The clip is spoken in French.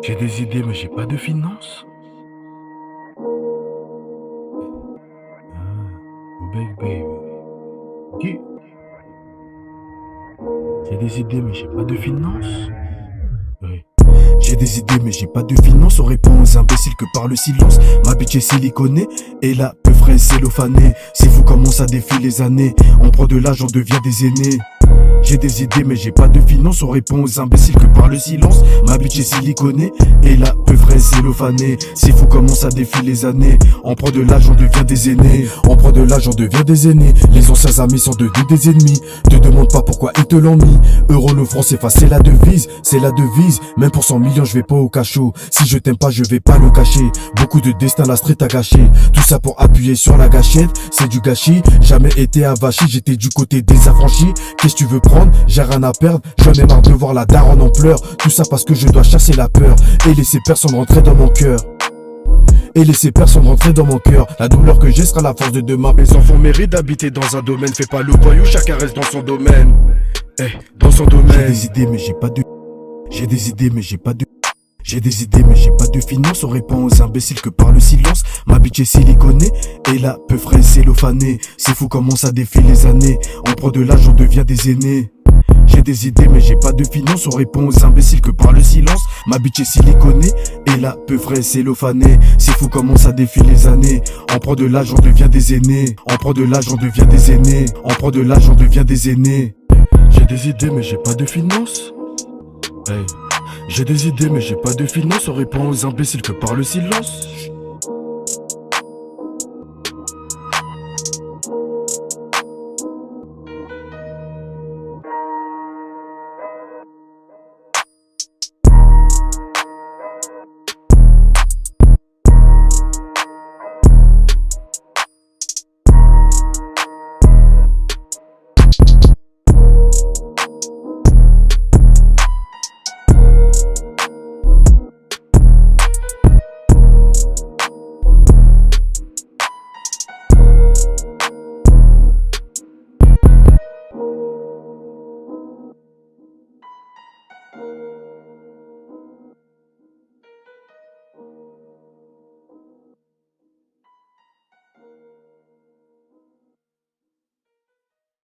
J'ai des idées mais j'ai pas de finances. Big baby. Yeah. J'ai des idées mais j'ai pas de finances. Ouais. J'ai des idées mais j'ai pas de finances. On répond aux imbéciles que par le silence. Ma bitch est siliconée et la peu fraise cellophanée. C'est fou comment ça défile les années. On prend de l'âge, on devient des aînés. J'ai des idées mais j'ai pas de finances. On répond aux imbéciles que par le silence. Ma bitch est siliconée et la peu fraise cellophanée. C'est fou comment ça défile les années. On prend de l'âge, on devient des aînés. On prend de l'âge, on devient des aînés. Les anciens amis sont devenus des ennemis. Te demande pas pourquoi ils te l'ont mis. Euro, le franc, CFA, c'est la devise. C'est la devise. Même pour 100 millions, je vais pas au cachot. Si je t'aime pas, je vais pas le cacher. Beaucoup de destin, la street a gâché. Tout ça pour appuyer sur la gâchette. C'est du gâchis. Jamais été avachi, j'étais du côté des affranchis. Qu'est-ce que tu veux prendre? J'ai rien à perdre. J'en ai marre de voir la daronne en pleurs. Tout ça parce que je dois chasser la peur. Et laisser personne rentrer dans mon cœur. Et laisser personne rentrer dans mon cœur. La douleur que j'ai sera la force de demain. Mes enfants méritent d'habiter dans un domaine. Fais pas le voyou, chacun reste dans son domaine. Dans son domaine. J'ai des idées mais j'ai pas de. J'ai des idées mais j'ai pas de. J'ai des idées mais j'ai pas de finances. On répond aux imbéciles que par le silence. Ma bitch est siliconée et la peu fraise cellophanée. C'est fou comment ça défile les années. On prend de l'âge, on devient des aînés. J'ai des idées mais j'ai pas de finances. On répond aux imbéciles que par le silence. Ma bitch est siliconée et la peu fraise cellophanée. C'est fou comment ça défile les années. On prend de l'âge, on devient des aînés. On prend de l'âge, on devient des aînés. On prend de l'âge, on devient des aînés. J'ai des idées mais j'ai pas de finances. Hey. J'ai des idées mais j'ai pas de finances. On répond aux imbéciles que par le silence.